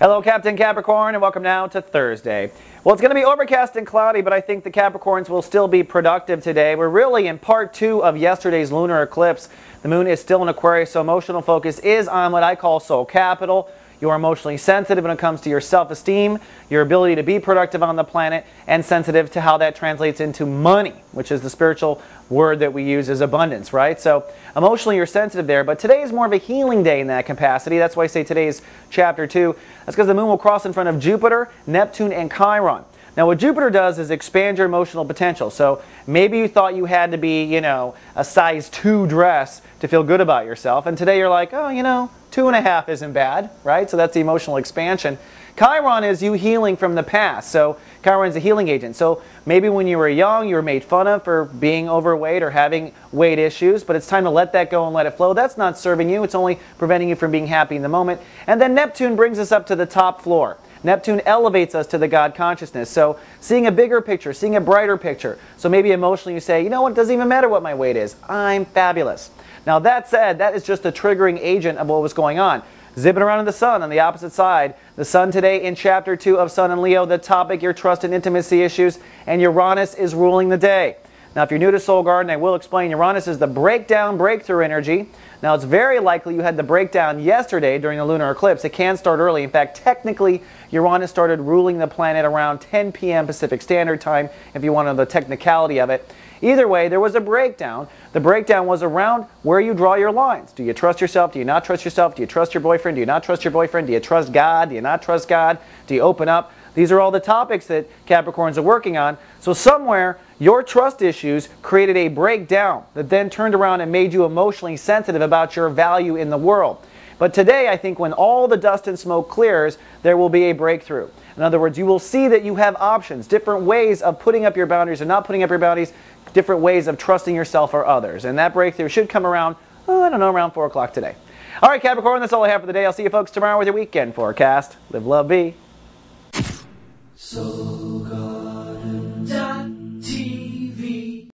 Hello, Captain Capricorn, and welcome now to Thursday. Well, it's going to be overcast and cloudy, but I think the Capricorns will still be productive today. We're really in part 2 of yesterday's lunar eclipse. The moon is still in Aquarius, so emotional focus is on what I call soul capital. You are emotionally sensitive when it comes to your self-esteem, your ability to be productive on the planet, and sensitive to how that translates into money, which is the spiritual word that we use as abundance, right? So emotionally you're sensitive there, but today is more of a healing day in that capacity. That's why I say today is chapter 2. That's because the moon will cross in front of Jupiter, Neptune, and Chiron. Now what Jupiter does is expand your emotional potential. So maybe you thought you had to be, a size 2 dress to feel good about yourself. And today you're like, oh, 2.5 isn't bad, right? So that's the emotional expansion. Chiron is you healing from the past. So Chiron is a healing agent. So maybe when you were young, you were made fun of for being overweight or having weight issues, but it's time to let that go and let it flow. That's not serving you. It's only preventing you from being happy in the moment. And then Neptune brings us up to the top floor. Neptune elevates us to the God consciousness. So seeing a bigger picture, seeing a brighter picture. So maybe emotionally you say, you know what, it doesn't even matter what my weight is. I'm fabulous. Now that said, that is just a triggering agent of what was going on. Zipping around in the sun on the opposite side. The sun today in chapter 2 of Sun and Leo, the topic, your trust and intimacy issues, and Uranus is ruling the day. Now if you're new to Soul Garden, I will explain Uranus is the breakdown, breakthrough energy. Now it's very likely you had the breakdown yesterday during the lunar eclipse. It can start early. In fact, technically, Uranus started ruling the planet around 10 p.m. Pacific Standard Time, if you want to know the technicality of it. Either way, there was a breakdown. The breakdown was around where you draw your lines. Do you trust yourself? Do you not trust yourself? Do you trust your boyfriend? Do you not trust your boyfriend? Do you trust God? Do you not trust God? Do you open up? These are all the topics that Capricorns are working on. So somewhere, your trust issues created a breakdown that then turned around and made you emotionally sensitive about your value in the world. But today, I think when all the dust and smoke clears, there will be a breakthrough. In other words, you will see that you have options, different ways of putting up your boundaries or not putting up your boundaries, different ways of trusting yourself or others. And that breakthrough should come around, around 4 o'clock today. All right, Capricorn, that's all I have for the day. I'll see you folks tomorrow with your weekend forecast. Live, love, be.